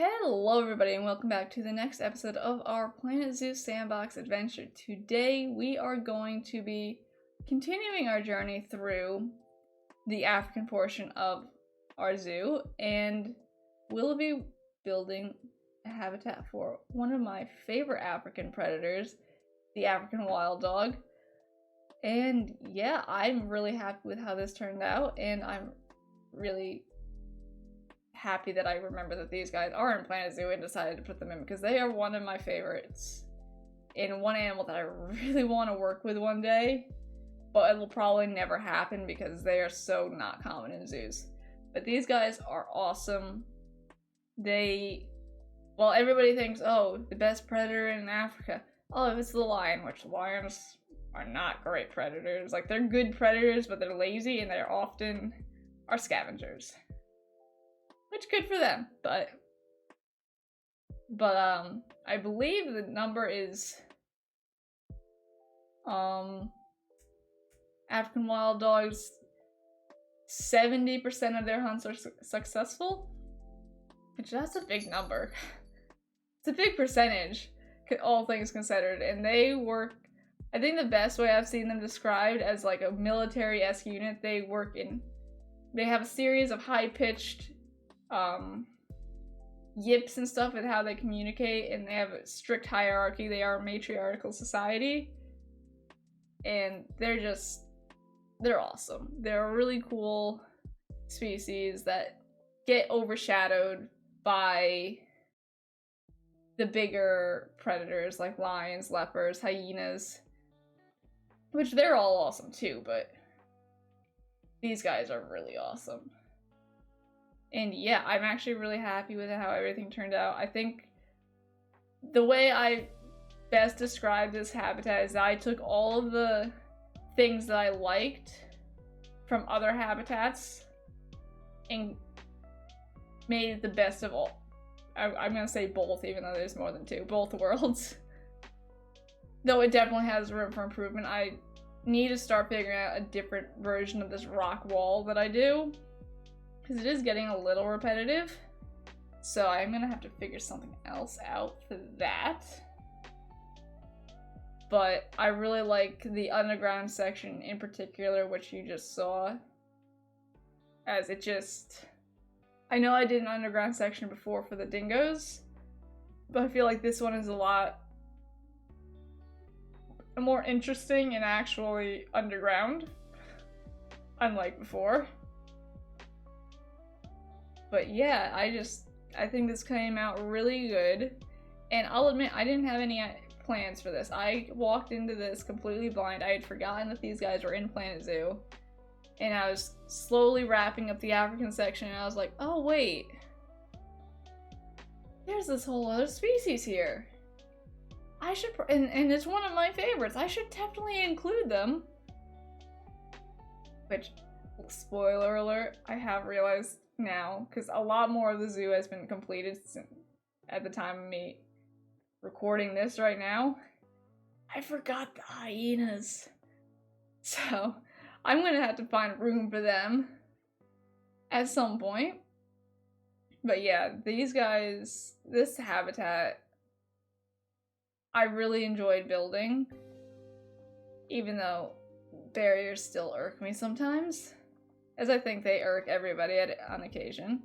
Hello everybody and welcome back to the next episode of our Planet Zoo Sandbox adventure. Today we are going to be continuing our journey through the African portion of our zoo, and we'll be building a habitat for one of my favorite African predators, the African wild dog. And yeah, I'm really happy with how this turned out, and I'm really happy that I remember that these guys are in Planet Zoo and decided to put them in because they are one of my favorites and one animal that I really want to work with one day, but it will probably never happen because they are so not common in zoos. But these guys are awesome. Well, everybody thinks, oh, the best predator in Africa. Oh, it's the lion, which lions are not great predators. Like, they're good predators, but they're lazy and they're often are scavengers. Which, good for them, but I believe the number is, African wild dogs, 70% of their hunts are successful, which that's a big number. It's a big percentage, all things considered, and they work, I think the best way I've seen them described as like a military-esque unit. They have a series of high-pitched yips and stuff with how they communicate, and they have a strict hierarchy. They are a matriarchal society, and they're awesome. They're a really cool species that get overshadowed by the bigger predators like lions, leopards, hyenas, which they're all awesome too, but these guys are really awesome. And yeah, I'm actually really happy with how everything turned out. I think the way I best describe this habitat is that I took all of the things that I liked from other habitats and made it the best of all. I'm gonna say both, even though there's more than two. Both worlds. Though it definitely has room for improvement. I need to start figuring out a different version of this rock wall that I do, because it is getting a little repetitive, so I'm gonna have to figure something else out for that. But I really like the underground section in particular, which you just saw, as I know I did an underground section before for the dingoes, but I feel like this one is a lot more interesting and actually underground, unlike before. But yeah, I think this came out really good, and I'll admit I didn't have any plans for this. I walked into this completely blind. I had forgotten that these guys were in Planet Zoo, and I was slowly wrapping up the African section, and I was like, oh wait, there's this whole other species here. I should, and it's one of my favorites. I should definitely include them. Which, spoiler alert, I have realized now, because a lot more of the zoo has been completed at the time of me recording this right now. I forgot the hyenas. So, I'm gonna have to find room for them at some point. But yeah, these guys, this habitat, I really enjoyed building, even though barriers still irk me sometimes, as I think they irk everybody on occasion.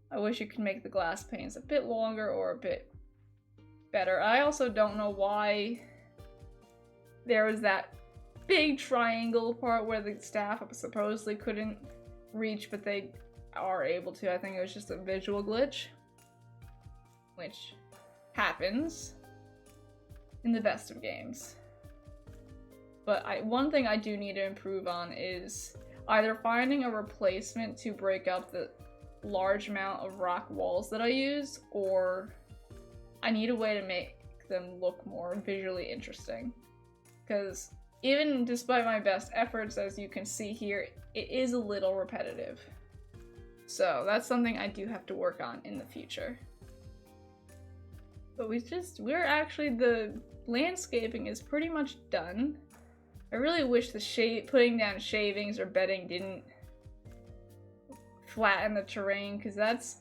I wish you could make the glass panes a bit longer or a bit better. I also don't know why there was that big triangle part where the staff supposedly couldn't reach, but they are able to. I think it was just a visual glitch, which happens in the best of games. But one thing I do need to improve on is either finding a replacement to break up the large amount of rock walls that I use, or I need a way to make them look more visually interesting. Because even despite my best efforts, as you can see here, it is a little repetitive. So that's something I do have to work on in the future. But the landscaping is pretty much done. I really wish putting down shavings or bedding didn't flatten the terrain, because that's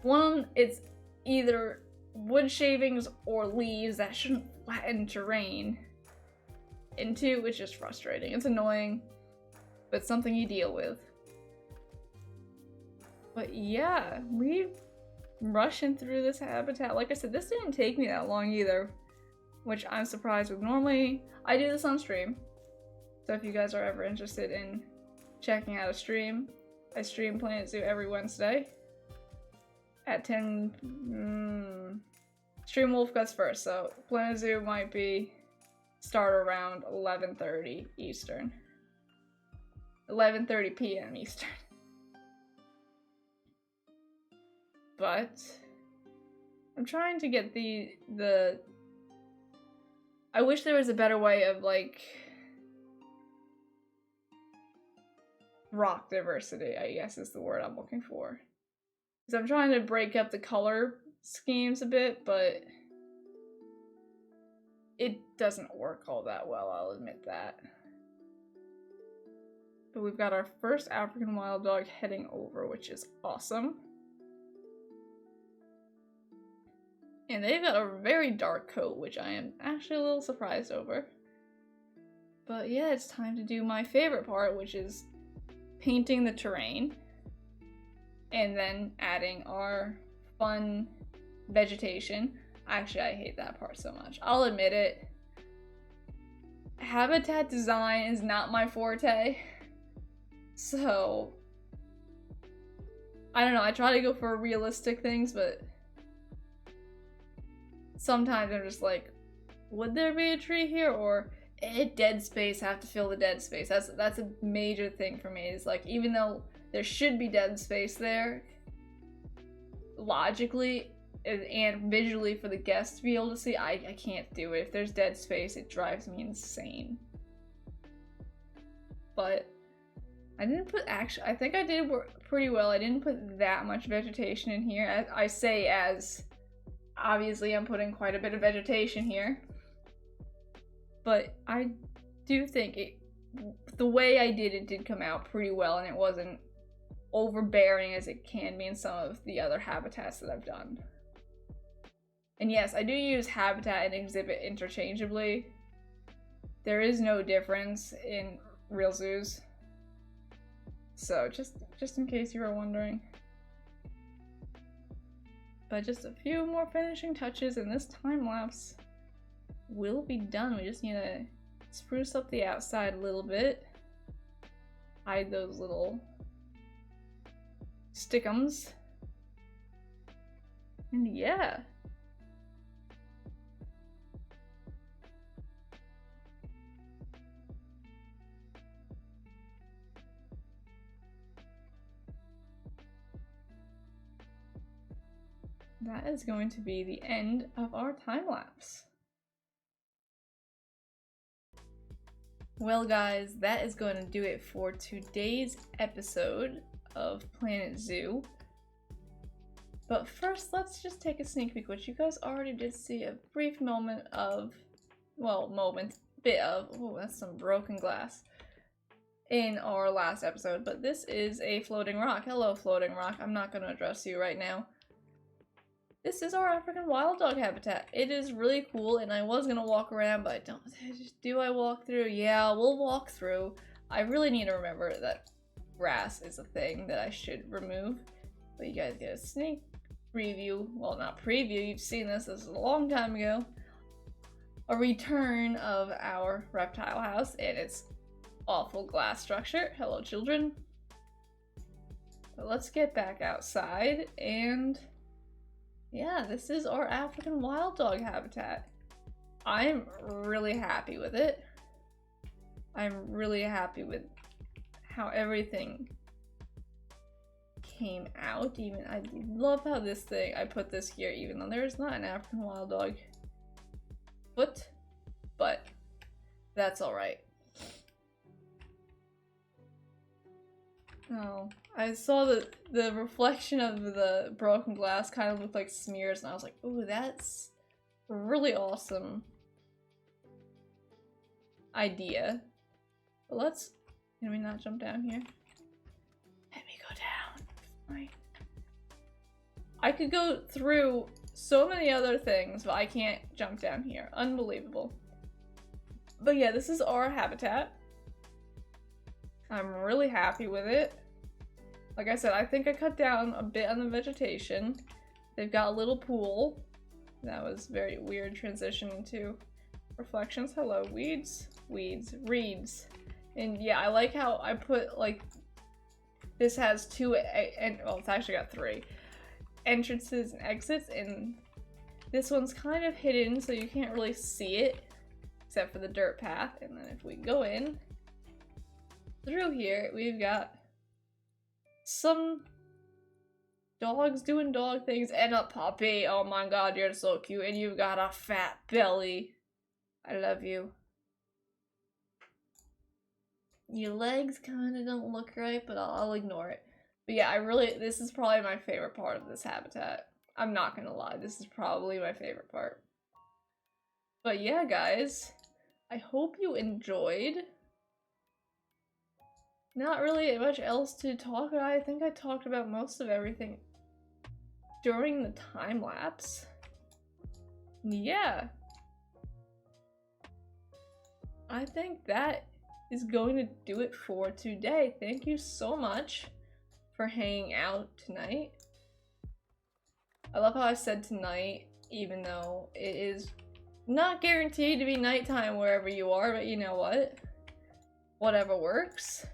One, it's either wood shavings or leaves that shouldn't flatten terrain. And two, it's just frustrating. It's annoying, but something you deal with. But yeah, we rushing through this habitat. Like I said, this didn't take me that long either, which I'm surprised with. Normally, I do this on stream. So if you guys are ever interested in checking out a stream, I stream Planet Zoo every Wednesday at 10. Stream Wolf Guts first, so Planet Zoo might be start around 11:30 Eastern. 11:30 p.m. Eastern. But I'm trying to get the I wish there was a better way of like rock diversity, I guess is the word I'm looking for. Because I'm trying to break up the color schemes a bit, but it doesn't work all that well, I'll admit that. But we've got our first African wild dog heading over, which is awesome. And they've got a very dark coat, which I am actually a little surprised over. But yeah, it's time to do my favorite part, which is painting the terrain. And then adding our fun vegetation. Actually, I hate that part so much. I'll admit it. Habitat design is not my forte. So, I don't know, I try to go for realistic things, but sometimes I'm just like, would there be a tree here? Or dead space, have to fill the dead space. That's a major thing for me. Is like, even though there should be dead space there, logically and visually for the guests to be able to see, I can't do it. If there's dead space, it drives me insane. But I didn't put, I think I did pretty well. I didn't put that much vegetation in here. I say as, obviously I'm putting quite a bit of vegetation here. But I do think the way I did it did come out pretty well, and it wasn't overbearing as it can be in some of the other habitats that I've done. And yes, I do use habitat and exhibit interchangeably. There is no difference in real zoos. So just in case you were wondering. But just a few more finishing touches and this time lapse will be done. We just need to spruce up the outside a little bit. Hide those little stickums. And yeah. That is going to be the end of our time lapse. Well guys, that is going to do it for today's episode of Planet Zoo. But first, let's just take a sneak peek, which you guys already did see a brief moment of, well, bit of, oh, that's some broken glass, in our last episode. But this is a floating rock. Hello, floating rock. I'm not going to address you right now. This is our African wild dog habitat. It is really cool, and I was gonna walk around, but I don't. Do I walk through? Yeah, we'll walk through. I really need to remember that grass is a thing that I should remove. But you guys get a sneak preview. Well, not preview. You've seen this. This is a long time ago. A return of our reptile house and its awful glass structure. Hello, children. But let's get back outside and. Yeah, this is our African wild dog habitat. I'm really happy with it. I'm really happy with how everything came out. Even I love how this thing, I put this here even though there's not an African wild dog foot, but that's alright. Oh, I saw the reflection of the broken glass kind of looked like smears, and I was like, ooh, that's a really awesome idea. But can we not jump down here? Let me go down. Right. I could go through so many other things, but I can't jump down here. Unbelievable. But yeah, this is our habitat. I'm really happy with it. Like I said, I think I cut down a bit on the vegetation. They've got a little pool. That was very weird transition into reflections. Hello, weeds, weeds, reeds. And yeah, I like how I put, like, this has two, and well, it's actually got 3 entrances and exits, and this one's kind of hidden, so you can't really see it, except for the dirt path. And then if we go in through here, we've got some dogs doing dog things, and a puppy. Oh my god, you're so cute, and you've got a fat belly. I love you. Your legs kind of don't look right, but I'll ignore it. But yeah, this is probably my favorite part of this habitat. I'm not gonna lie, this is probably my favorite part. But yeah, guys, I hope you enjoyed. Not really much else to talk about. I think I talked about most of everything during the time lapse. Yeah. I think that is going to do it for today. Thank you so much for hanging out tonight. I love how I said tonight, even though it is not guaranteed to be nighttime wherever you are, but you know what? Whatever works.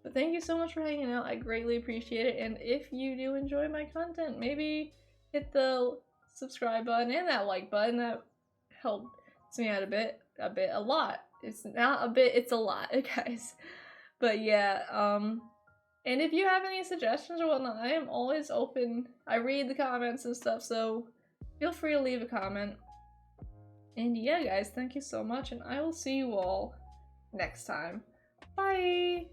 But thank you so much for hanging out. I greatly appreciate it. And if you do enjoy my content, maybe hit the subscribe button and that like button. That helps me out a lot. It's not a bit, it's a lot, guys. But yeah, and if you have any suggestions or whatnot, I am always open. I read the comments and stuff, so feel free to leave a comment. And yeah, guys, thank you so much, and I will see you all next time. Bye!